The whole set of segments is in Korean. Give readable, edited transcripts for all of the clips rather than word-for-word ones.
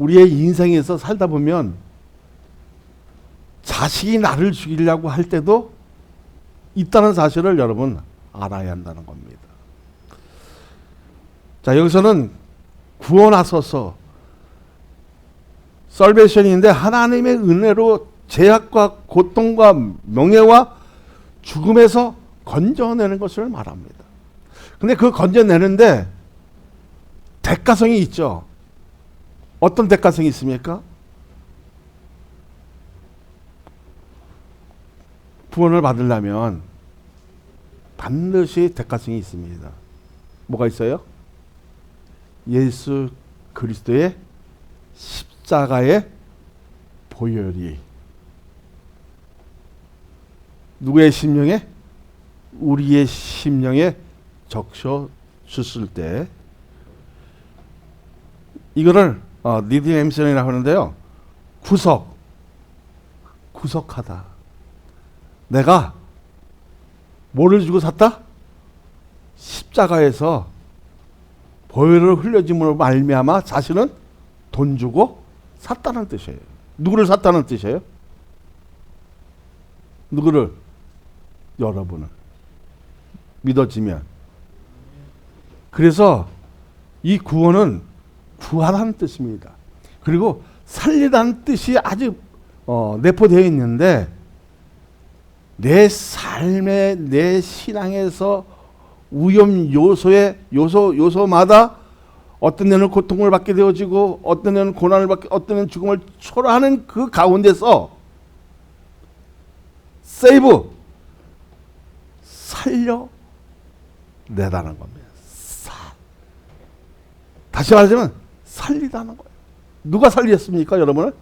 우리의 인생에서 살다 보면 자식이 나를 죽이려고 할 때도 있다는 사실을 여러분 알아야 한다는 겁니다. 자, 여기서는 구원하소서 설베이션인데 하나님의 은혜로 죄악과 고통과 명예와 죽음에서 건져내는 것을 말합니다. 근데 그 건져내는데 대가성이 있죠. 어떤 대가성이 있습니까? 구원을 받으려면 반드시 대가성이 있습니다. 뭐가 있어요? 예수 그리스도의 십자가의 보혈이 누구의 심령에? 우리의 심령에 적셔 줬을 때 이거를 리디엠션이라고 하는데요. 구속하다. 내가 뭐를 주고 샀다? 십자가에서 보혈을 흘려짐으로 말미암아 자신은 돈 주고 샀다는 뜻이에요. 누구를 샀다는 뜻이에요? 누구를? 여러분을. 믿어지면. 그래서 이 구원은 구하라는 뜻입니다. 그리고 살리라는 뜻이 아주 내포되어 있는데 내 삶에 내 신앙에서 위험 요소마다 어떤 데는 고통을 받게 되어지고 어떤 데는 고난을 받게 어떤 데는 죽음을 초래하는 그 가운데서 살려내라는 겁니다. 다시 말하자면 살리라는 거예요. 누가 살렸습니까, 여러분을?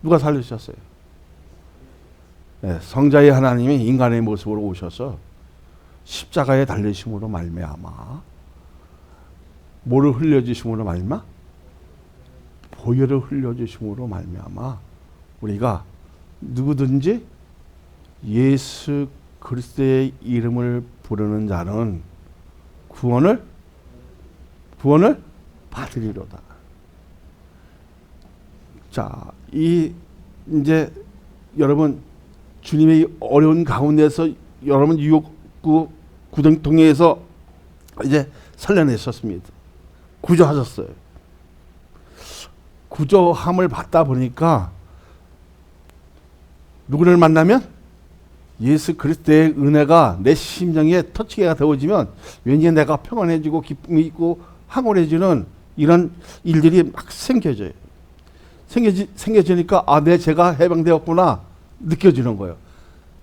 누가 살리셨어요? 네, 성자의 하나님이 인간의 모습으로 오셔서 십자가에 달리심으로 말미암아 뭐를 흘려주심으로 말미암아? 보혈을 흘려주심으로 말미암아 우리가 누구든지 예수 그리스도의 이름을 부르는 자는 구원을 받으리로다. 자, 이제 여러분 주님의 어려운 가운데서 여러분 유혹구 구덩텅이에서 이제 살려내셨습니다. 구조하셨어요. 구조함을 받다 보니까 누구를 만나면 예수 그리스도의 은혜가 내 심령에 터치가 되어지면 왠지 내가 평안해지고 기쁨이 있고 황홀해지는 이런 일들이 막 생겨져요. 생겨지니까 내 죄가 해방되었구나 느껴지는 거예요.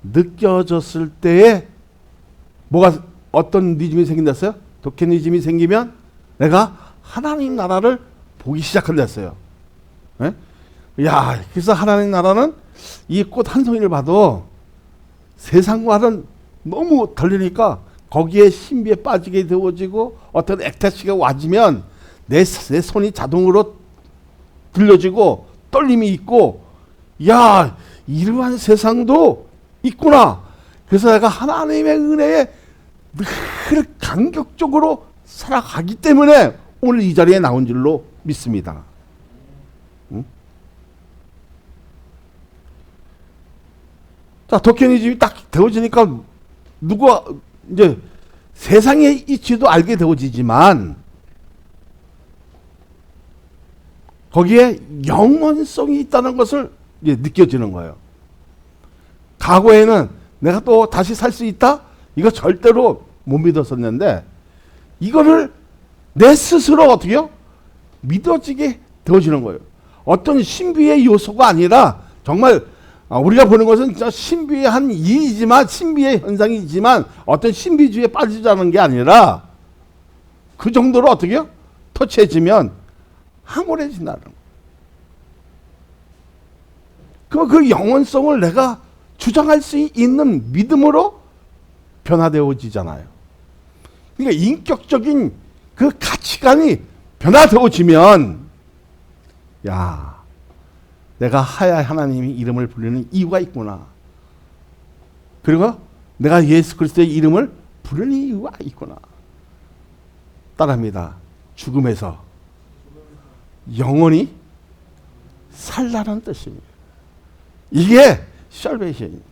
느껴졌을 때에 어떤 니즘이 생긴댔어요? 도케니즘이 생기면 내가 하나님 나라를 보기 시작한댔어요. 네? 그래서 하나님 나라는 이 꽃 한 송이를 봐도 세상과는 너무 달리니까 거기에 신비에 빠지게 되어지고 어떤 액태시가 와지면 내 손이 자동으로 들려지고 떨림이 있고 이러한 세상도 있구나. 그래서 내가 하나님의 은혜에 늘 감격적으로 살아가기 때문에 오늘 이 자리에 나온 줄로 믿습니다. 응? 자, 도케니즘이 딱 되어지니까 누가 이제 세상의 이치도 알게 되어지지만 거기에 영원성이 있다는 것을 이제 느껴지는 거예요. 과거에는 내가 또 다시 살 수 있다? 이거 절대로 못 믿었었는데 이거를 내 스스로 어떻게요? 믿어지게 되어지는 거예요. 어떤 신비의 요소가 아니라 정말 우리가 보는 것은 진짜 신비의 한 일이지만 신비의 현상이지만 어떤 신비주의에 빠지자는 게 아니라 그 정도로 어떻게요? 터치해지면 황홀해진다는 거예요. 그 영원성을 내가 주장할 수 있는 믿음으로 변화되어지잖아요. 그러니까 인격적인 그 가치관이 변화되어지면 내가 하나님의 이름을 부르는 이유가 있구나. 그리고 내가 예수 그리스도의 이름을 부르는 이유가 있구나. 따라합니다. 죽음에서 영원히 살라는 뜻입니다. 이게 살베이션입니다.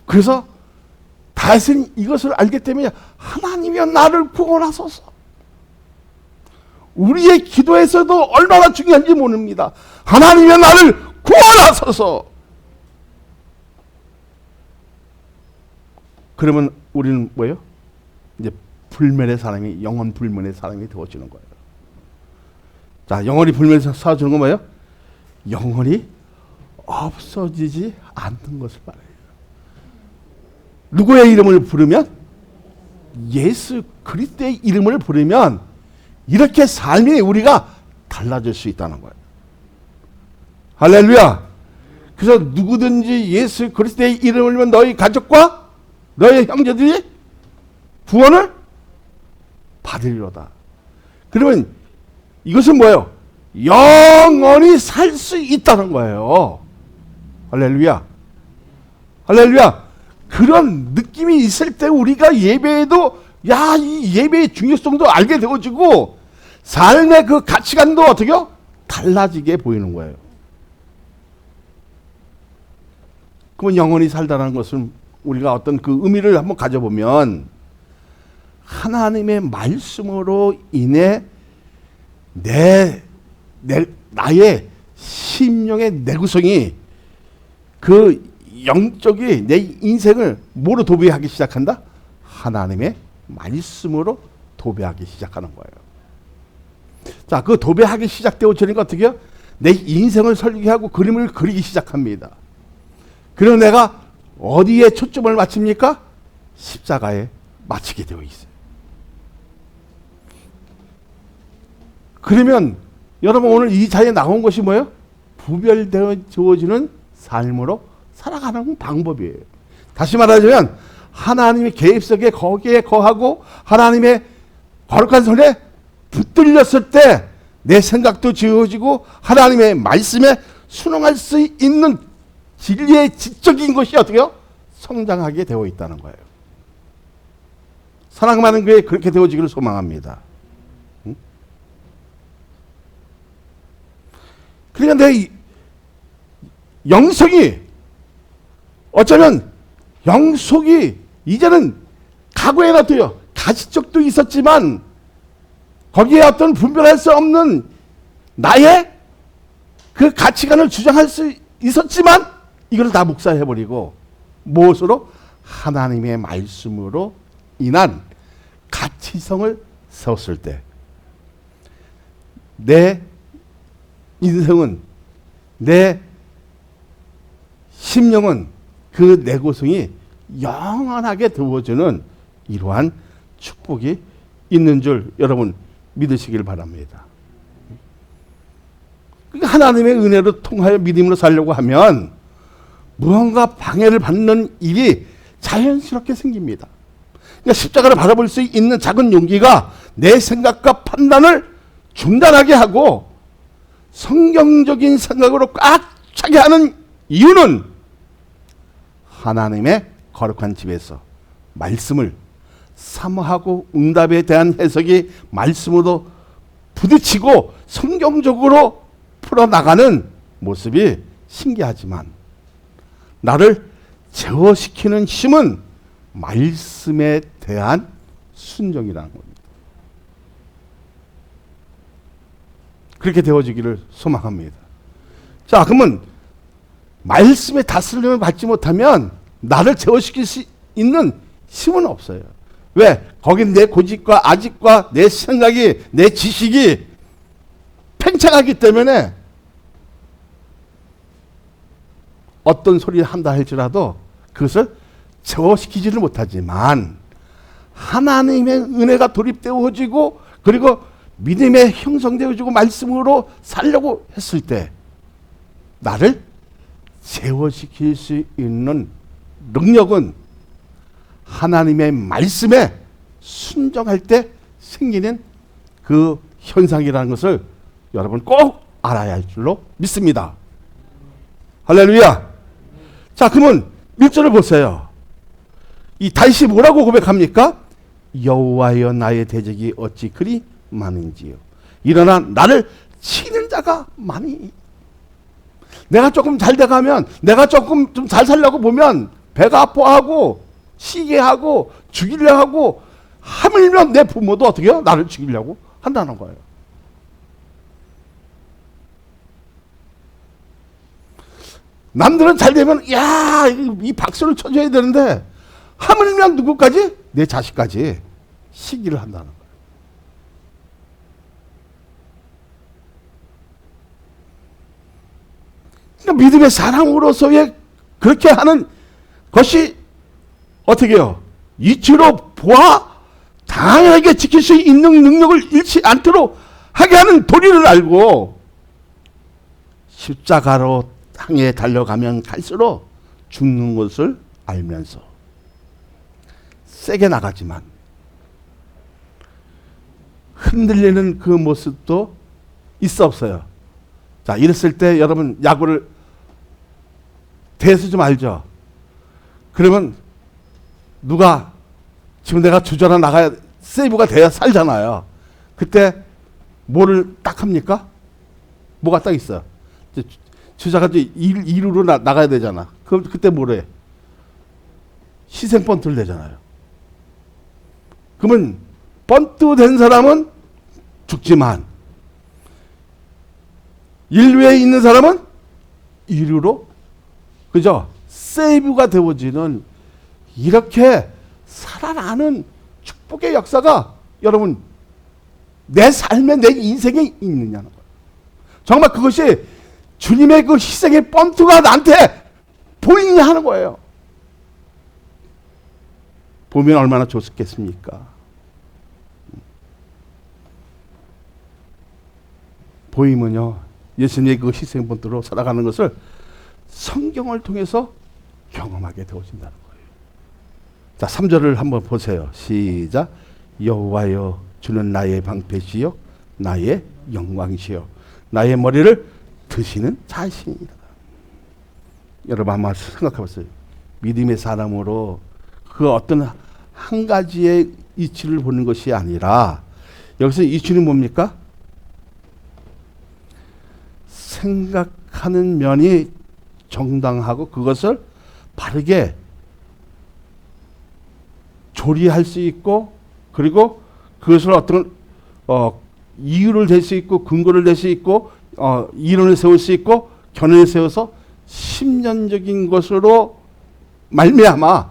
그래서 다윗은 이것을 알기 때문에 하나님이여 나를 구원하소서. 우리의 기도에서도 얼마나 중요한지 모릅니다. 하나님이여 나를 구원하소서. 그러면 우리는 뭐예요? 이제 불멸의 사람이, 영원 불멸의 사람이 되어지는 거예요. 자, 영원히 불멸에서 사주는 건 뭐예요? 영원히 없어지지 않는 것을 말해요. 누구의 이름을 부르면? 예수 그리스도의 이름을 부르면 이렇게 삶이 우리가 달라질 수 있다는 거예요. 할렐루야. 그래서 누구든지 예수 그리스도의 이름을 부르면 너희 가족과 너희 형제들이 구원을 받으리로다. 그러면 이것은 뭐예요? 영원히 살 수 있다는 거예요. 할렐루야. 할렐루야. 그런 느낌이 있을 때 우리가 예배에도 이 예배의 중요성도 알게 되어지고 삶의 그 가치관도 어떻게요? 달라지게 보이는 거예요. 그러면 영원히 살다라는 것은 우리가 어떤 그 의미를 한번 가져보면 하나님의 말씀으로 인해 나의 심령의 내구성이 그 영적이 내 인생을 뭐로 도배하기 시작한다? 하나님의 말씀으로 도배하기 시작하는 거예요. 자, 그 도배하기 시작되어지니까 어떻게 해요? 내 인생을 설계하고 그림을 그리기 시작합니다. 그래서 내가 어디에 초점을 맞춥니까? 십자가에 맞추게 되어 있어요. 그러면 여러분 오늘 이 자리에 나온 것이 뭐예요? 부별되어지는 삶으로 살아가는 방법이에요. 다시 말하자면 하나님의 계획 속에 거기에 거하고 하나님의 거룩한 손에 붙들렸을 때 내 생각도 지어지고 하나님의 말씀에 순응할 수 있는 진리의 지적인 것이 어떻게요? 성장하게 되어 있다는 거예요. 사랑하는 교회 그렇게 되어지기를 소망합니다. 응? 그러니까 내 영성이 어쩌면 영속이 이제는 과거에 놔둬요. 가시적도 있었지만 거기에 어떤 분별할 수 없는 나의 그 가치관을 주장할 수 있었지만 이걸 다 묵살해버리고 무엇으로? 하나님의 말씀으로 인한 가치성을 세웠을 때 내 인생은 내 심령은 그 내구성이 영원하게 되어지는 이러한 축복이 있는 줄 여러분 믿으시길 바랍니다. 그러니까 하나님의 은혜로 통하여 믿음으로 살려고 하면 무언가 방해를 받는 일이 자연스럽게 생깁니다. 그러니까 십자가를 바라볼 수 있는 작은 용기가 내 생각과 판단을 중단하게 하고 성경적인 생각으로 꽉 차게 하는 이유는 하나님의 거룩한 집에서 말씀을 사모하고 응답에 대한 해석이 말씀으로 부딪히고 성경적으로 풀어나가는 모습이 신기하지만 나를 제어시키는 힘은 말씀에 대한 순종이라는 겁니다. 그렇게 되어지기를 소망합니다. 자, 그러면 말씀의 다스림을 받지 못하면 나를 제어시킬 수 있는 힘은 없어요. 왜? 거긴 내 고집과 아집과 내 생각이, 내 지식이 팽창하기 때문에 어떤 소리를 한다 할지라도 그것을 제어시키지를 못하지만 하나님의 은혜가 도립되어지고 그리고 믿음에 형성되어지고 말씀으로 살려고 했을 때 나를 제어시킬 수 있는 능력은 하나님의 말씀에 순종할 때 생기는 그 현상이라는 것을 여러분 꼭 알아야 할 줄로 믿습니다. 할렐루야. 자, 그러면 1절을 보세요. 이 다윗이 뭐라고 고백합니까? 여호와여 나의 대적이 어찌 그리 많은지요. 일어나 나를 치는 자가 많이. 내가 조금 잘 돼가면, 내가 조금 좀 잘 살려고 보면 배가 아파하고 시게 하고 죽이려 하고, 하물며 내 부모도 어떻게 해요? 나를 죽이려고 한다는 거예요. 남들은 잘 되면 야, 이 박수를 쳐줘야 되는데 하물며 누구까지? 내 자식까지 시기를 한다는 거예요. 그러니까 믿음의 사랑으로서의 그렇게 하는 것이 어떻게 해요? 이치로 보아 당연하게 지킬 수 있는 능력을 잃지 않도록 하게 하는 도리를 알고 십자가로 향해 달려가면 갈수록 죽는 것을 알면서 세게 나가지만 흔들리는 그 모습도 있어 없어요. 자, 이랬을 때 여러분 야구를 대해서 좀 알죠? 그러면 누가 지금 내가 주저나 나가야 세이브가 돼야 살잖아요. 그때 뭐를 딱 합니까? 뭐가 딱 있어요. 주자가 이제 2루로 나가야 되잖아. 그럼 그때 뭐래? 희생 번트를 내잖아요. 그러면 번트 된 사람은 죽지만 1루에 있는 사람은 2루로 그죠? 세이브가 되어지는 이렇게 살아나는 축복의 역사가 여러분 내 삶에 내 인생에 있느냐는 거예요. 정말 그것이 주님의 그 희생의 번트가 나한테 보이느냐 하는 거예요. 보면 얼마나 좋겠습니까? 보이면요 예수님의 그 희생 번트로 살아가는 것을 성경을 통해서 경험하게 되어진다는 거예요. 자, 3절을 한번 보세요. 시작. 여호와여 주는 나의 방패시요 나의 영광시요 나의 머리를 드시는 자신이다. 여러분 한번 생각해봤어요. 믿음의 사람으로 그 어떤 한 가지의 이치를 보는 것이 아니라 여기서 이치는 뭡니까? 생각하는 면이 정당하고 그것을 바르게 조리할 수 있고 그리고 그것을 어떤 이유를 댈 수 있고 근거를 댈 수 있고 이론을 세울 수 있고 견해를 세워서 심년적인 것으로 말미암아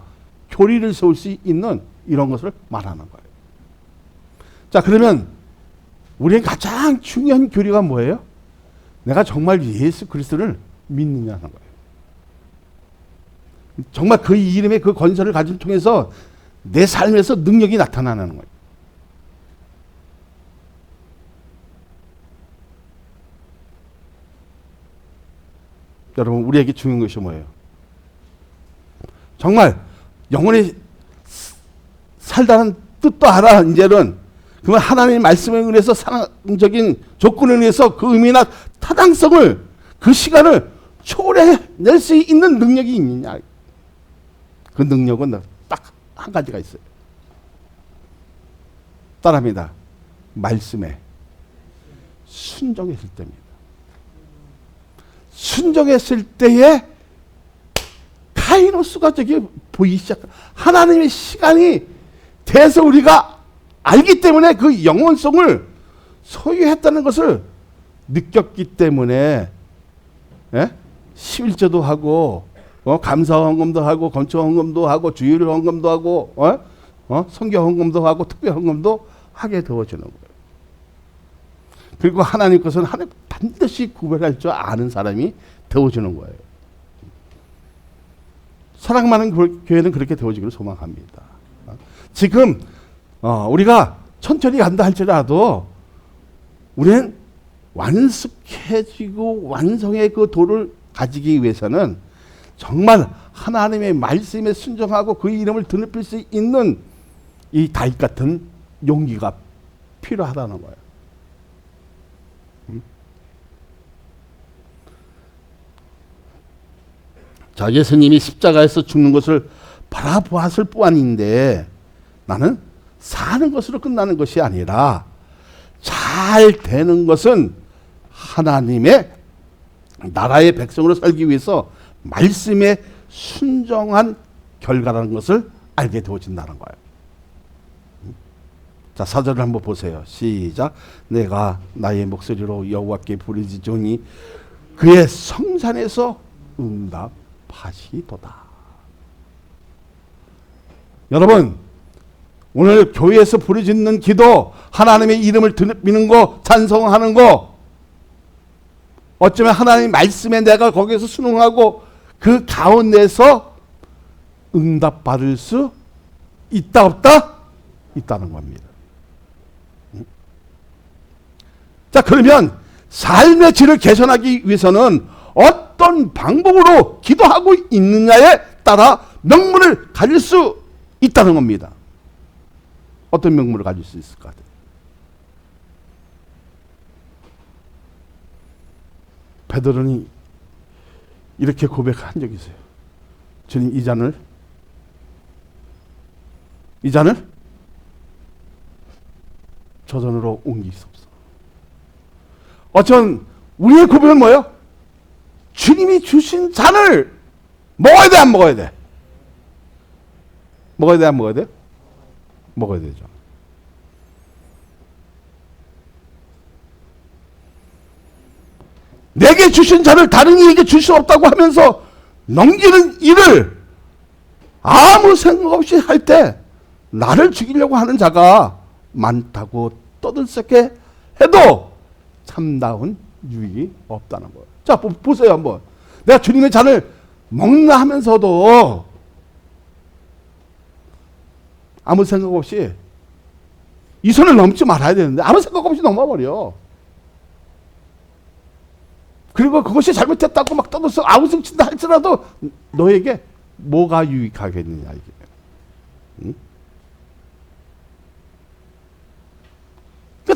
교리를 세울 수 있는 이런 것을 말하는 거예요. 자, 그러면 우리의 가장 중요한 교리가 뭐예요? 내가 정말 예수 그리스도를 믿느냐는 거예요. 정말 그 이름의 그 권세를 가짐 통해서 내 삶에서 능력이 나타나는 거예요. 여러분 우리에게 중요한 것이 뭐예요? 정말 영원히 살다는 뜻도 알아. 이제는 그러면 하나님의 말씀에 의해서 상황적인 조건에 의해서 그 의미나 타당성을 그 시간을 초래해낼 수 있는 능력이 있느냐. 그 능력은 딱 한 가지가 있어요. 따라합니다. 말씀에 순종했을 때입니다. 순종했을 때에 카이로스가 저기 보이기 시작. 하나님의 시간이 돼서 우리가 알기 때문에 그 영원성을 소유했다는 것을 느꼈기 때문에 11조도 하고 감사헌금도 하고 건초헌금도 하고 주일 헌금도 하고 성교 헌금도 하고 특별 헌금도 하게 되어지는 거예요. 그리고 하나님 것은 하나님 반드시 구별할 줄 아는 사람이 되어지는 거예요. 사랑 많은 교회는 그렇게 되어지기를 소망합니다. 지금 우리가 천천히 간다 할지라도 우리는 완숙해지고 완성의 그 도를 가지기 위해서는 정말 하나님의 말씀에 순종하고 그 이름을 드높일 수 있는 이 다윗 같은 용기가 필요하다는 거예요. 자, 예수님이 십자가에서 죽는 것을 바라보았을 뿐인데 나는 사는 것으로 끝나는 것이 아니라 잘 되는 것은 하나님의 나라의 백성으로 살기 위해서 말씀에 순종한 결과라는 것을 알게 되어진다는 거예요. 자, 4절을 한번 보세요. 시작. 내가 나의 목소리로 여호와께 부르짖으니 그의 성산에서 응답하시도다. 여러분, 오늘 교회에서 부르짖는 기도, 하나님의 이름을 드리는 거, 찬송하는 거, 어쩌면 하나님 말씀에 내가 거기에서 순응하고 그 가운데서 응답받을 수 있다 없다? 있다는 겁니다. 자, 그러면 삶의 질을 개선하기 위해서는 어떤 방법으로 기도하고 있느냐에 따라 명분을 가질 수 있다는 겁니다. 어떤 명분을 가질 수 있을 것 같아요? 베드로는 이렇게 고백한 적이 있어요. 주님, 이 잔을 저 손으로 옮기시옵소서. 어쩐 우리의 고백은 뭐예요? 주님이 주신 잔을 먹어야 돼, 안 먹어야 돼? 먹어야 돼, 안 먹어야 돼? 먹어야 되죠. 내게 주신 잔을 다른 이에게 줄 수 없다고 하면서 넘기는 일을 아무 생각 없이 할 때 나를 죽이려고 하는 자가 많다고 떠들썩해 해도 참다운 유익이 없다는 거예요. 자, 보세요 한번. 내가 주님의 잔을 먹나 하면서도 아무 생각 없이 이 선을 넘지 말아야 되는데 아무 생각 없이 넘어버려. 그리고 그것이 잘못됐다고 막 떠들썩 아우성친다 할지라도 너에게 뭐가 유익하겠느냐 이게. 응?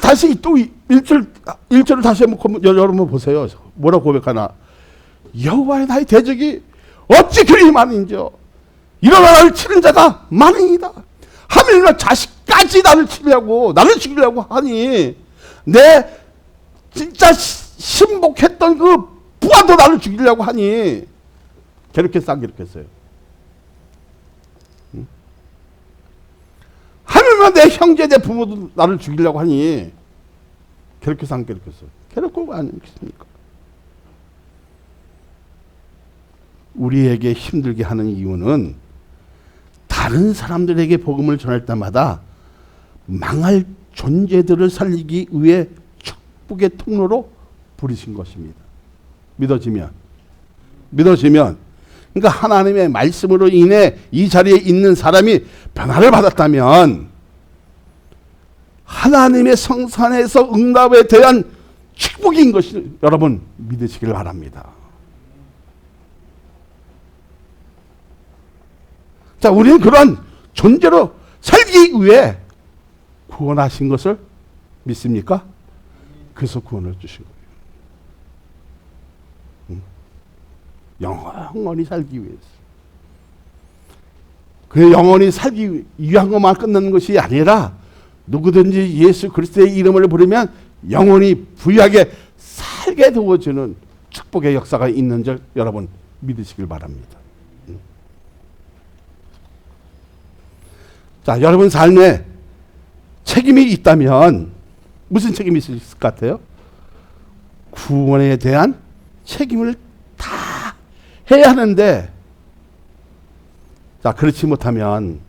다시 또 1절을 다시 한번 여러분 보세요. 뭐라고 고백하나? 여호와의 나의 대적이 어찌 그리 많은지요. 일어나 나를 치는 자가 많으니이다. 하물며 자식까지 나를 치려고 나를 죽이려고 하니 내 진짜 신복했던 그 부하도 나를 죽이려고 하니 괴롭겠어 안 괴롭겠어요? 응? 하물며 내 형제 내 부모도 나를 죽이려고 하니 괴롭겠어 안 괴롭겠어요? 괴롭고 안 괴롭겠습니까? 우리에게 힘들게 하는 이유는 다른 사람들에게 복음을 전할 때마다 망할 존재들을 살리기 위해 축복의 통로로 부르신 것입니다. 믿어지면. 그러니까 하나님의 말씀으로 인해 이 자리에 있는 사람이 변화를 받았다면 하나님의 성산에서 응답에 대한 축복인 것을 여러분 믿으시길 바랍니다. 자, 우리는 그런 존재로 살기 위해 구원하신 것을 믿습니까? 그래서 구원을 주신 거예요. 영원히 살기 위해서. 그 영원히 살기 위한 것만 끝나는 것이 아니라 누구든지 예수 그리스도의 이름을 부르면 영원히 부유하게 살게 되어지는 축복의 역사가 있는 줄 여러분 믿으시길 바랍니다. 자, 여러분 삶에 책임이 있다면 무슨 책임이 있을 것 같아요? 구원에 대한 책임을 다 해야 하는데, 자, 그렇지 못하면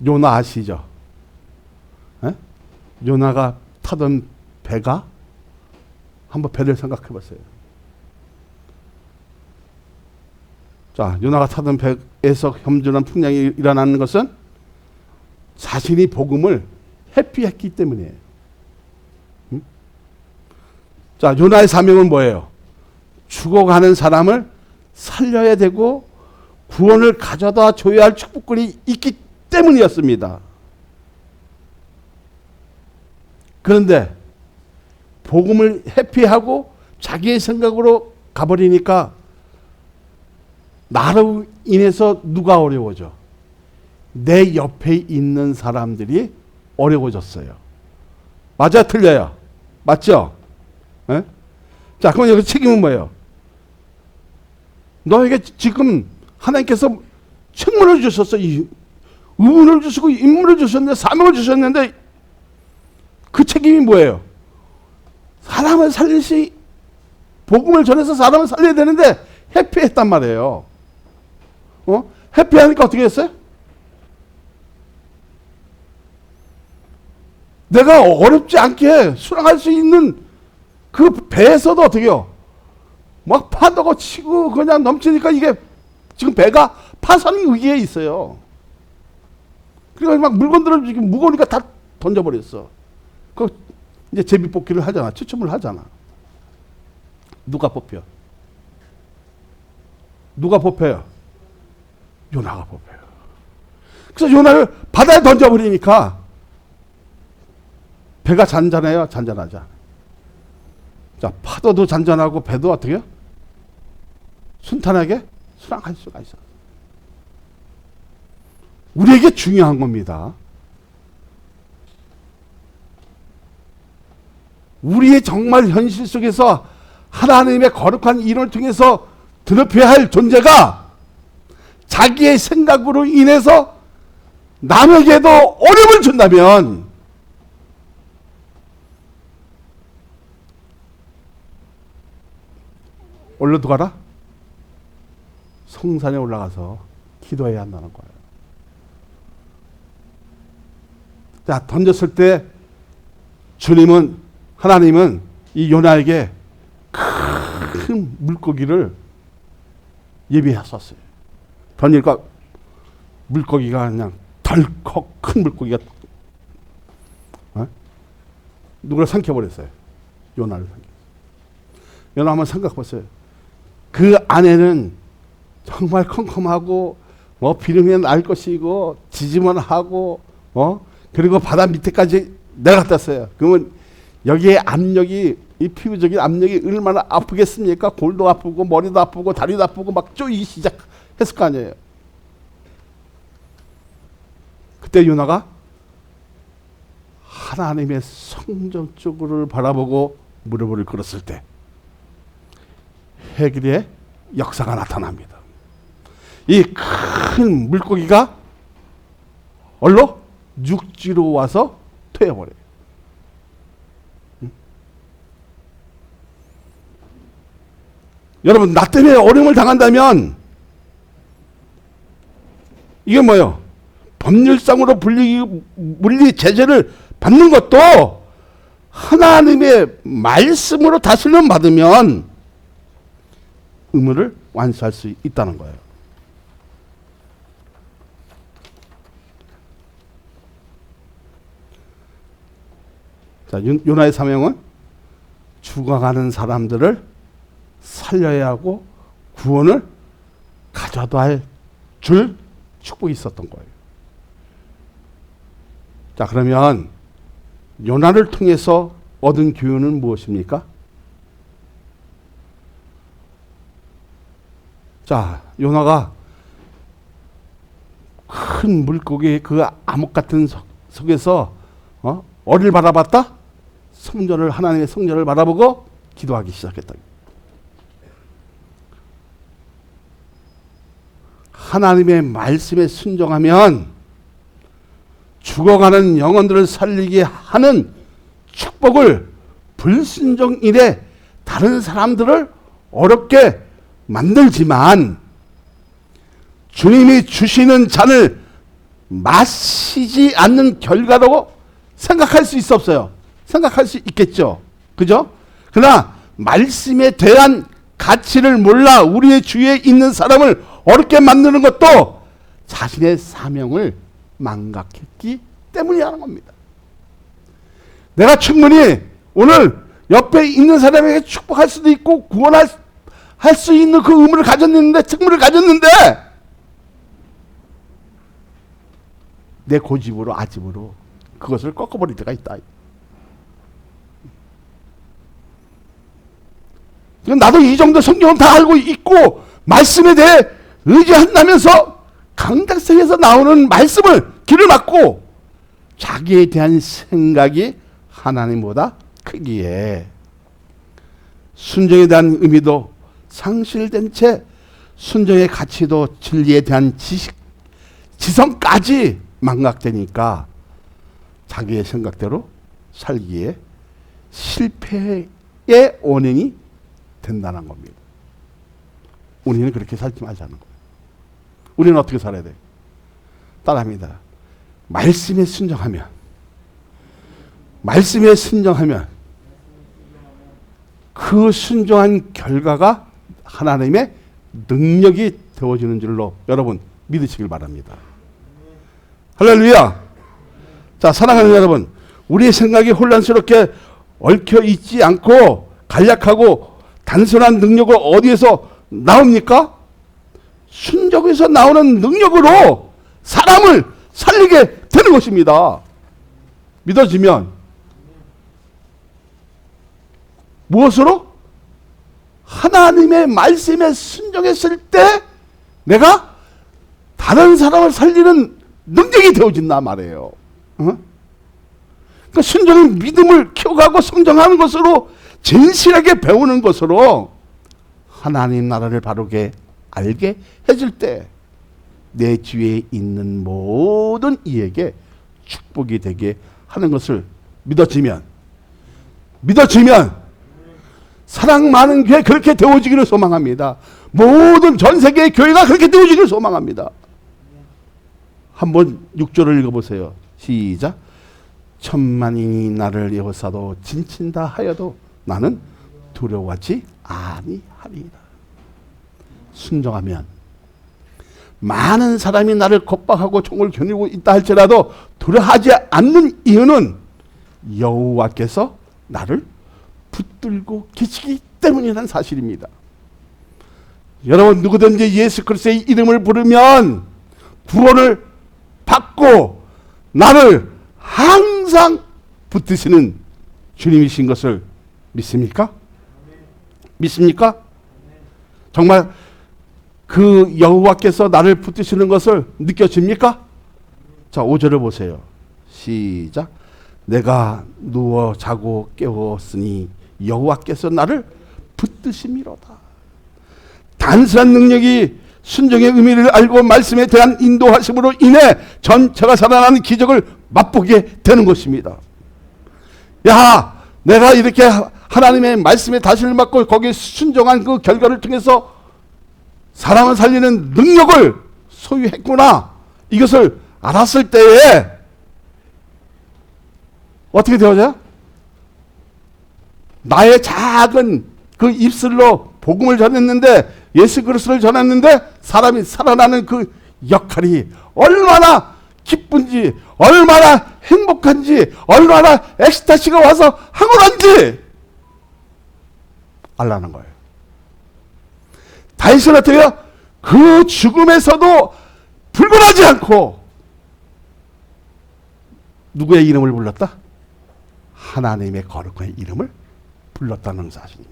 요나 아시죠? 에? 요나가 타던 배가, 한번 배를 생각해 보세요. 자, 요나가 타던 배에서 험준한 풍랑이 일어나는 것은 자신이 복음을 회피했기 때문이에요. 응? 자, 요나의 사명은 뭐예요? 죽어가는 사람을 살려야 되고 구원을 가져다 줘야 할 축복권이 있기 때문이었습니다. 그런데 복음을 회피하고 자기의 생각으로 가버리니까 나로 인해서 누가 어려워져? 내 옆에 있는 사람들이 어려워졌어요. 맞아, 틀려요? 맞죠? 에? 자, 그럼 여기 책임은 뭐예요? 너에게 지금 하나님께서 책무를 주셨어. 의문을 주시고 임무를 주셨는데, 사명을 주셨는데, 그 책임이 뭐예요? 사람을 살리시, 복음을 전해서 사람을 살려야 되는데 회피했단 말이에요. 회피하니까 어떻게 했어요? 내가 어렵지 않게 수락할 수 있는 그 배에서도 어떻게 해요? 막 파도가 치고 그냥 넘치니까 이게 지금 배가 파산 위기에 있어요. 그러니까 막 물건들을 지금 무거우니까 다 던져버렸어. 그 이제 제비뽑기를 하잖아. 추첨을 하잖아. 누가 뽑혀? 누가 뽑혀요? 요나가 뽑혀요. 그래서 요나를 바다에 던져버리니까 배가 잔잔해요? 잔잔하지 않아요? 자, 파도도 잔잔하고 배도 어떻게 해요? 순탄하게 수락할 수가 있어요. 우리에게 중요한 겁니다. 우리의 정말 현실 속에서 하나님의 거룩한 이론을 통해서 드러펴야 할 존재가 자기의 생각으로 인해서 남에게도 어려움을 준다면 올려 두가라? 성산에 올라가서 기도해야 한다는 거예요. 자, 던졌을 때 하나님은 이 요나에게 큰 물고기를 예비하셨어요. 던지니까 물고기가 그냥 덜컥 큰 물고기가 누구를 삼켜버렸어요. 요나를 삼켰어요. 요나 한번 생각해보세요. 그 안에는 정말 컴컴하고 비르면 날 것이고 지지만 하고 그리고 바다 밑에까지 내려갔었어요. 그러면 여기에 압력이, 이 피부적인 압력이 얼마나 아프겠습니까? 골도 아프고 머리도 아프고 다리도 아프고 막 쪼이기 시작했을 거 아니에요. 그때 요나가 하나님의 성전 쪽으로 바라보고 무릎을 꿇었을 때 해결의 역사가 나타납니다. 이 큰 물고기가 얼로 육지로 와서 퇴어버려요. 여러분, 나 때문에 어려움을 당한다면 이게 뭐예요? 법률상으로 물리 제재를 받는 것도 하나님의 말씀으로 다스림 받으면 의무를 완수할 수 있다는 거예요. 자, 요나의 사명은 죽어가는 사람들을 살려야 하고 구원을 가져다 줄 축복이 있었던 거예요. 자, 그러면 요나를 통해서 얻은 교훈은 무엇입니까? 자, 요나가 큰 물고기 그 암흑 같은 속에서 어디를 바라봤다? 하나님의 성전을 바라보고 기도하기 시작했다. 하나님의 말씀에 순종하면 죽어가는 영혼들을 살리게 하는 축복을 불순종 이래 다른 사람들을 어렵게 만들지만 주님이 주시는 잔을 마시지 않는 결과라고 생각할 수 있어 없어요? 생각할 수 있겠죠. 그죠? 그러나 말씀에 대한 가치를 몰라 우리의 주위에 있는 사람을 어렵게 만드는 것도 자신의 사명을 망각했기 때문이라는 겁니다. 내가 충분히 오늘 옆에 있는 사람에게 축복할 수도 있고 구원할 수 있는 그 의무를 가졌는데, 책무를 가졌는데 내 고집으로 아집으로 그것을 꺾어버릴 때가 있다. 나도 이 정도 성경은 다 알고 있고 말씀에 대해 의지한다면서 강작성에서 나오는 말씀을 귀를 막고 자기에 대한 생각이 하나님보다 크기에 순종에 대한 의미도 상실된 채 순종의 가치도 진리에 대한 지성까지 망각되니까 자기의 생각대로 살기에 실패의 원인이 된다는 겁니다. 우리는 그렇게 살지 말자는 거예요. 우리는 어떻게 살아야 돼요? 따라합니다. 말씀에 순종하면 그 순종한 결과가 하나님의 능력이 되어지는 줄로 여러분 믿으시길 바랍니다. 할렐루야. 자, 사랑하는 여러분, 우리의 생각이 혼란스럽게 얽혀 있지 않고 간략하고 단순한 능력을 어디에서 나옵니까? 순종에서 나오는 능력으로 사람을 살리게 되는 것입니다. 믿어지면 무엇으로? 하나님의 말씀에 순종했을 때 내가 다른 사람을 살리는 능력이 되어진단 말이에요. 그러니까 순종은 믿음을 키워가고 성장하는 것으로 진실하게 배우는 것으로 하나님 나라를 바르게 알게 해줄 때 내 주위에 있는 모든 이에게 축복이 되게 하는 것을 믿어지면 사랑 많은 교회 그렇게 되어지기를 소망합니다. 모든 전 세계의 교회가 그렇게 되어지기를 소망합니다. 한번 6절을 읽어보세요. 시작. 천만인이 나를 에워싸도 진친다 하여도 나는 두려워하지 아니하리라. 순종하면 많은 사람이 나를 겁박하고 총을 겨누고 있다 할지라도 두려워하지 않는 이유는 여호와께서 나를 붙들고 계시기 때문이라는 사실입니다. 여러분, 누구든지 예수 그리스도의 이름을 부르면 구원을 받고 나를 항상 붙드시는 주님이신 것을 믿습니까? 믿습니까? 정말 그 여호와께서 나를 붙드시는 것을 느껴집니까? 자, 5절을 보세요. 시작. 내가 누워 자고 깨웠으니 여호와께서 나를 붙드심이로다. 단순한 능력이 순종의 의미를 알고 말씀에 대한 인도하심으로 인해 전체가 살아나는 기적을 맛보게 되는 것입니다. 야, 내가 이렇게 하나님의 말씀에 다시를 받고 거기에 순종한 그 결과를 통해서 사람을 살리는 능력을 소유했구나. 이것을 알았을 때에 어떻게 되어져요? 나의 작은 그 입술로 복음을 전했는데, 예수 그리스도를 전했는데 사람이 살아나는 그 역할이 얼마나 기쁜지, 얼마나 행복한지, 얼마나 엑스타시가 와서 항원한지 알라는 거예요. 다윗은 어떻게 해요? 그 죽음에서도 불변하지 않고 누구의 이름을 불렀다? 하나님의 거룩한 이름을 불렀다는 사실입니다.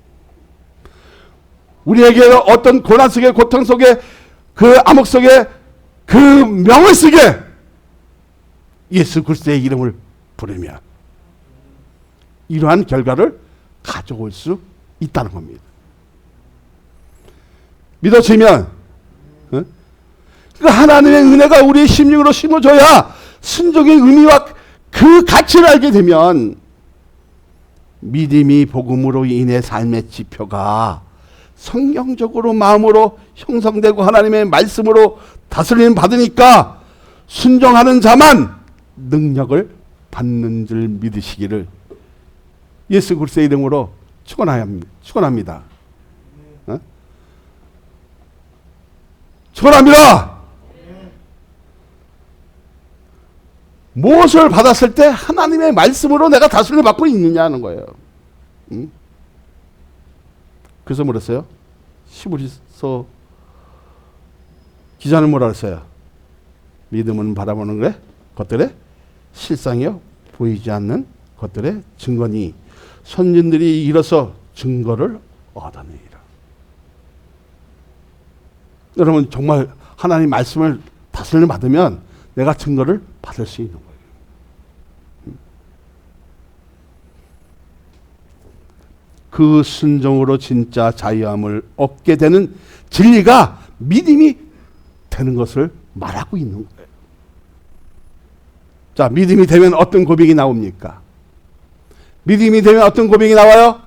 우리에게 어떤 고난 속에, 고통 속에, 그 암흑 속에, 그 명을 속에 예수 그리스도의 이름을 부르며 이러한 결과를 가져올 수 있다는 겁니다. 믿어지면 그 하나님의 은혜가 우리의 심령으로 심어줘야 순종의 의미와 그 가치를 알게 되면 믿음이 복음으로 인해 삶의 지표가 성경적으로 마음으로 형성되고 하나님의 말씀으로 다스림 받으니까 순종하는 자만 능력을 받는 줄 믿으시기를 예수 그리스도의 이름으로 축원합니다. 축원합니다. 무엇을 받았을 때 하나님의 말씀으로 내가 다스림을 받고 있느냐는 거예요. 그래서 뭐랬어요? 히브리서 기자는 뭐라 그랬어요? 믿음은 바라보는 것들의 실상이요 보이지 않는 것들의 증거니 선진들이 이뤄서 증거를 얻어내리라. 여러분, 정말 하나님 말씀을 다스림을 받으면 내가 증거를 받을 수 있는 거예요. 그 순종으로 진짜 자유함을 얻게 되는 진리가 믿음이 되는 것을 말하고 있는 거예요. 자, 믿음이 되면 어떤 고백이 나옵니까? 믿음이 되면 어떤 고백이 나와요?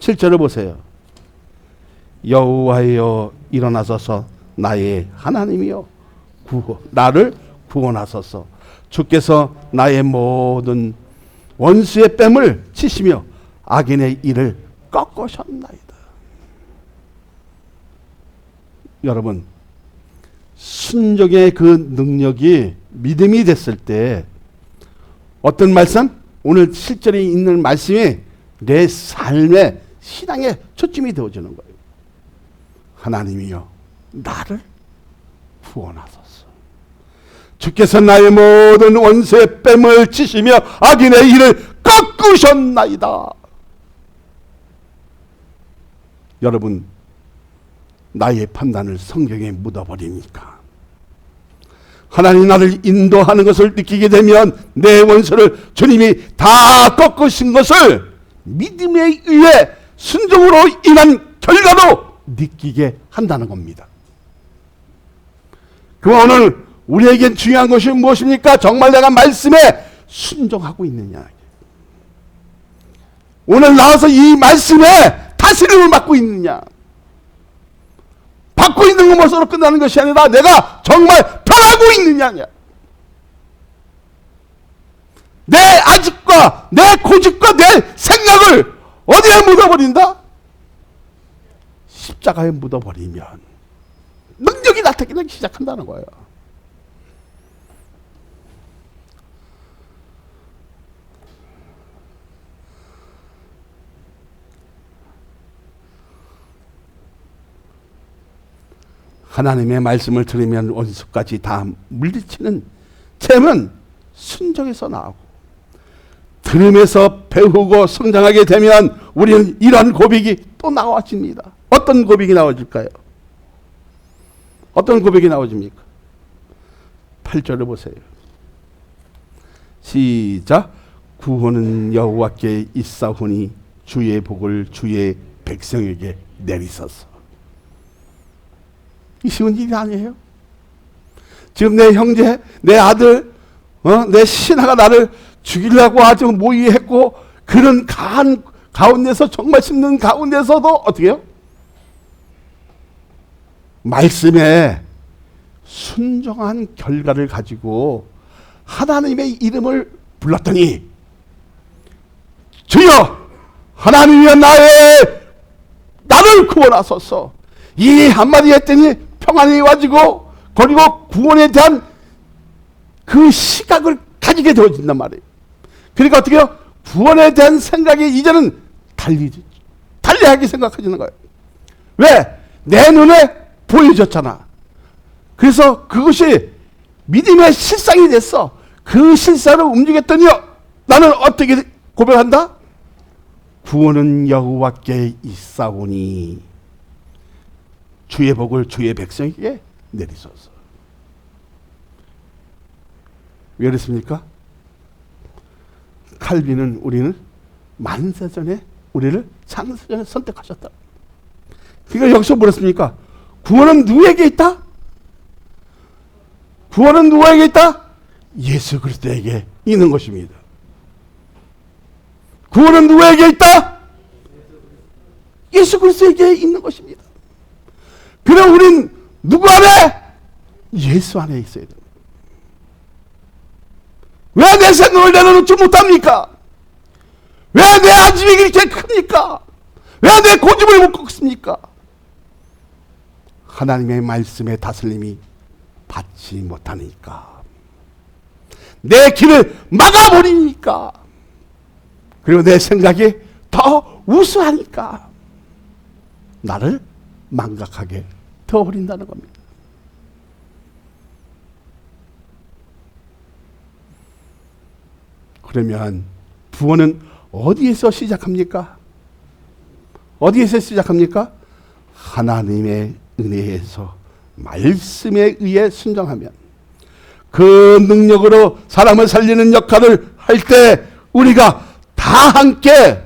7절을 보세요. 여호와여 일어나소서 나의 하나님이여 나를 구원하소서. 주께서 나의 모든 원수의 뺨을 치시며 악인의 일을 꺾으셨나이다. 여러분, 순종의 그 능력이 믿음이 됐을 때 어떤 말씀? 오늘 실절에 있는 말씀이 내 삶의 신앙의 초점이 되어지는 거예요. 하나님이여 나를 구원하소서. 주께서 나의 모든 원수의 뺨을 치시며 악인의 일을 꺾으셨나이다. 여러분, 나의 판단을 성경에 묻어버리니까 하나님 나를 인도하는 것을 느끼게 되면 내 원수를 주님이 다 꺾으신 것을 믿음에 의해 순종으로 인한 결과로 느끼게 한다는 겁니다. 그럼 오늘 우리에겐 중요한 것이 무엇입니까? 정말 내가 말씀에 순종하고 있느냐. 오늘 나와서 이 말씀에 다스림을 받고 있느냐. 받고 있는 것으로 끝나는 것이 아니라 내가 정말 변하고 있느냐. 내 아집과 내 고집과 내 생각을 어디에 묻어버린다? 십자가에 묻어버리면 능력이 나타나기 시작한다는 거예요. 하나님의 말씀을 들으면 원수까지 다 물리치는 셈은 순종에서 나오고, 들으면서 배우고 성장하게 되면 우리는 이런 고백이 또 나와집니다. 어떤 고백이 나와질까요? 어떤 고백이 나와집니까? 8절을 보세요. 시작. 구원은 여호와께 있사오니 주의 복을 주의 백성에게 내리소서. 이 쉬운 일이 아니에요. 지금 내 형제, 내 아들, 내 신하가 나를 죽이려고 아주 모의했고, 그런 가한 가운데서, 정말 심는 가운데서도 어떻게 해요? 말씀에 순종한 결과를 가지고 하나님의 이름을 불렀더니, 주여 하나님이여 나를 구원하소서. 이 한마디 했더니 평안이 와지고, 그리고 구원에 대한 그 시각을 가지게 되어진단 말이에요. 그러니까 어떻게 해요? 구원에 대한 생각이 이제는 달리하게 생각해지는 거예요. 왜? 내 눈에 보여졌잖아. 그래서 그것이 믿음의 실상이 됐어. 그 실상을 움직였더니 나는 어떻게 고백한다? 구원은 여호와께 있사오니 주의 복을 주의 백성에게 내리소서. 왜 그랬습니까? 칼빈은 우리는 만세전에 우리를 창세전에 선택하셨다. 그러니까 여기서 뭐랬습니까? 구원은 누구에게 있다? 구원은 누구에게 있다? 예수 그리스도에게 있는 것입니다. 구원은 누구에게 있다? 예수 그리스도에게 있는 것입니다. 그럼 우린 누구 안에? 예수 안에 있어야 됩니다. 왜 내 생각을 내려놓지 못합니까? 왜 내 아집이 그렇게 큽니까? 왜 내 고집을 못 꺾습니까? 하나님의 말씀의 다스림이 받지 못하니까, 내 길을 막아버리니까, 그리고 내 생각이 더 우수하니까 나를 망각하게 되어버린다는 겁니다. 그러면 구원은 어디에서 시작합니까? 어디에서 시작합니까? 하나님의 은혜에서 말씀에 의해 순종하면 그 능력으로 사람을 살리는 역할을 할 때 우리가 다 함께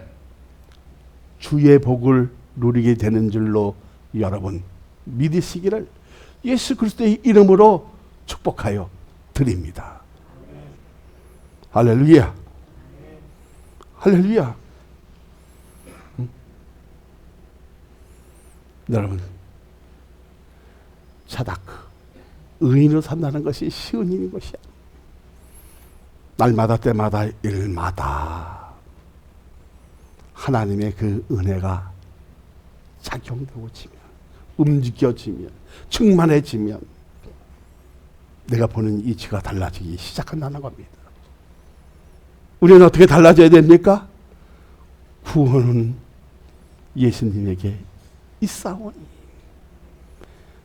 주의 복을 누리게 되는 줄로 여러분 믿으시기를 예수 그리스도의 이름으로 축복하여 드립니다. 할렐루야. 할렐루야. 여러분, 차다크 의인으로 산다는 것이 쉬운 일인 것이야. 날마다 때마다 일마다 하나님의 그 은혜가 작용되어지면, 움직여지면, 충만해지면 내가 보는 이치가 달라지기 시작한다는 겁니다. 우리는 어떻게 달라져야 됩니까? 구원은 예수님에게 있사오니.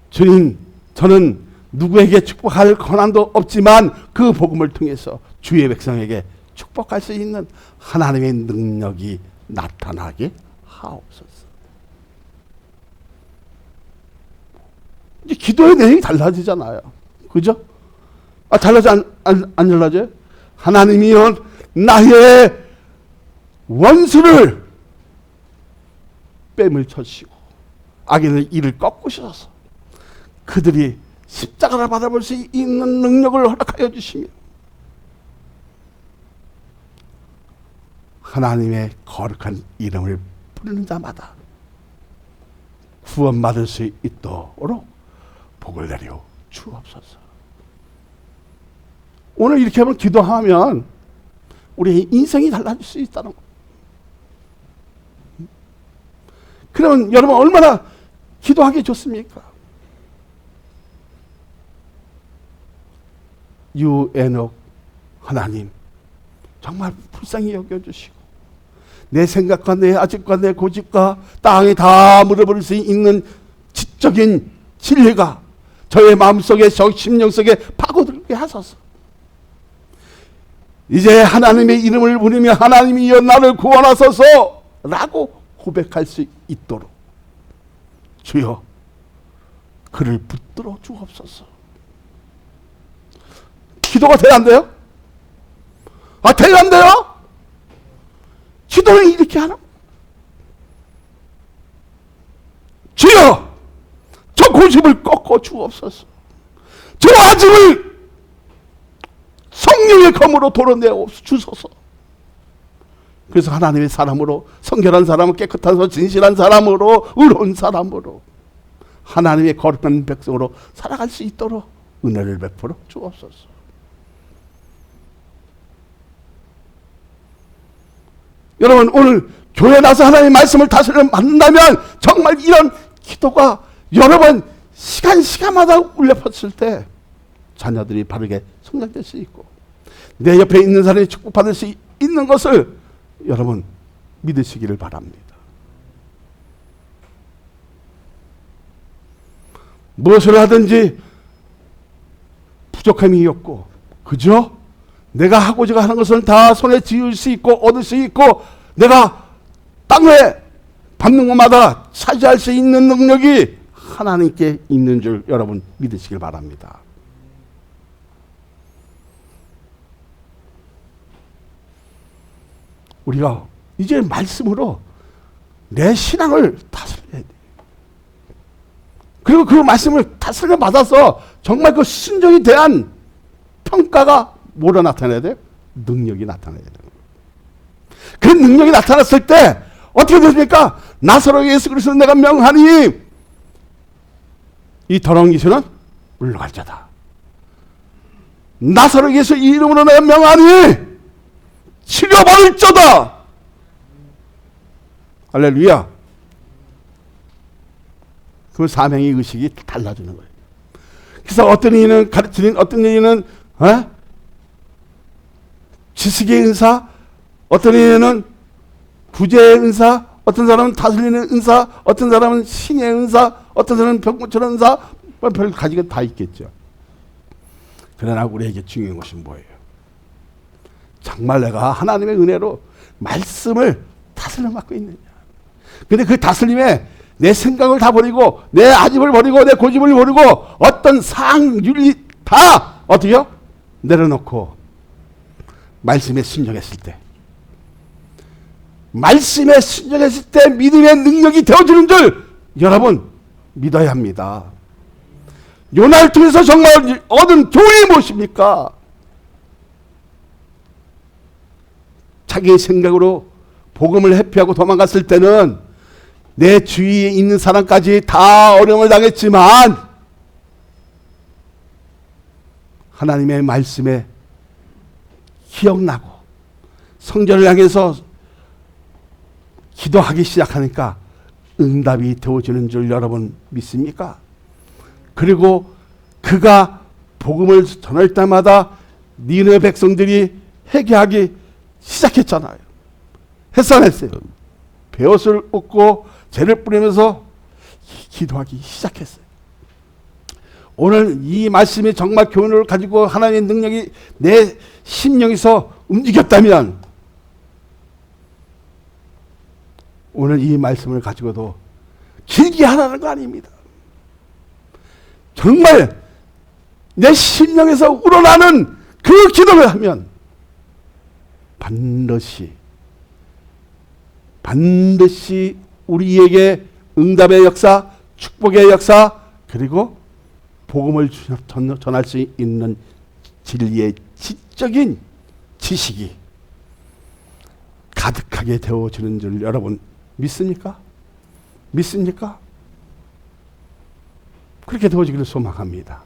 주님, 저는 누구에게 축복할 권한도 없지만 그 복음을 통해서 주의 백성에게 축복할 수 있는 하나님의 능력이 나타나게 하옵소서. 이제 기도의 내용이 달라지잖아요. 그죠? 안 달라져요? 하나님이여 나의 원수를 뺨을 쳐시고 악인의 이를 꺾으셔서 그들이 십자가를 받아볼 수 있는 능력을 허락하여 주시며 하나님의 거룩한 이름을 부르는 자마다 구원받을 수 있도록 복을 내려 주옵소서. 오늘 이렇게 한번 기도하면 우리의 인생이 달라질 수 있다는 거. 그러면 여러분 얼마나 기도하기 좋습니까? 유에녹 하나님 정말 불쌍히 여겨주시고 내 생각과 내 아집과 내 고집과 땅에 다 물어버릴 수 있는 지적인 진리가 저의 마음속에 저 심령 속에 파고들게 하소서. 이제 하나님의 이름을 부르며 하나님이여 나를 구원하소서 라고 고백할 수 있도록 주여 그를 붙들어 주옵소서. 기도가 돼야 안 돼요? 돼야 안 돼요? 기도는 이렇게 하라. 주여 저 고집을 꺾어 주옵소서. 저 아집을 성령의 검으로 도려내어 주소서. 그래서 하나님의 사람으로 성결한 사람으로 깨끗한 사람 진실한 사람으로 의로운 사람으로 하나님의 거룩한 백성으로 살아갈 수 있도록 은혜를 베풀어 주옵소서. 여러분 오늘 교회 나서 하나님의 말씀을 다스려 만든다면 정말 이런 기도가 여러 번 시간마다 울려 퍼졌을 때 자녀들이 바르게 성장될 수 있고 내 옆에 있는 사람이 축복받을 수 있는 것을 여러분 믿으시기를 바랍니다. 무엇을 하든지 부족함이 없고 그죠? 내가 하고자 하는 것은 다 손에 쥐을 수 있고 얻을 수 있고 내가 땅에 밟는 것마다 차지할 수 있는 능력이 하나님께 있는 줄 여러분 믿으시길 바랍니다. 우리가 이제 말씀으로 내 신앙을 다스려야 돼. 그리고 그 말씀을 다스려 받아서 정말 그 순종에 대한 평가가 뭐로 나타나야 돼? 능력이 나타나야 돼. 그 능력이 나타났을 때 어떻게 됩니까? 나사로 예수 그리스도 내가 명하니 이 더러운 귀신은 물러갈 자다. 나사로 예수 이름으로 내가 명하니 치료받을 자다. 할렐루야. 그 사명의 의식이 달라지는 거예요. 그래서 어떤 이는 가르치는, 어떤 이는 지식의 은사, 어떤 이는 구제의 은사, 어떤 사람은 다스리는 은사, 어떤 사람은 신의 은사, 어떤 사람은 병고치는 은사, 별 가지가 다 있겠죠. 그러나 우리에게 중요한 것이 뭐예요? 정말 내가 하나님의 은혜로 말씀을 다스려 맡고 있느냐. 근데 그 다스림에 내 생각을 다 버리고 내 아집을 버리고 내 고집을 버리고 어떤 상윤리 다 어떻게요? 내려놓고 말씀에 순종했을 때, 말씀에 순종했을 때 믿음의 능력이 되어지는 줄 여러분 믿어야 합니다. 요나를 통해서 정말 얻은 교훈이 무엇입니까? 자기의 생각으로 복음을 회피하고 도망갔을 때는 내 주위에 있는 사람까지 다 어려움을 당했지만 하나님의 말씀에 기억나고 성전을 향해서 기도하기 시작하니까 응답이 되어지는 줄 여러분 믿습니까? 그리고 그가 복음을 전할 때마다 니느웨 백성들이 회개하기 시작했잖아요. 했어 안 했어요? 베옷을 얻고 죄를 뿌리면서 기도하기 시작했어요. 오늘 이 말씀이 정말 교훈을 가지고 하나님의 능력이 내 심령에서 움직였다면 오늘 이 말씀을 가지고도 길게 하라는 거 아닙니다. 정말 내 심령에서 우러나는 그 기도를 하면 반드시 우리에게 응답의 역사, 축복의 역사, 그리고 복음을 전할 수 있는 진리의 지적인 지식이 가득하게 되어지는 줄 여러분 믿습니까? 믿습니까? 그렇게 되어지기를 소망합니다.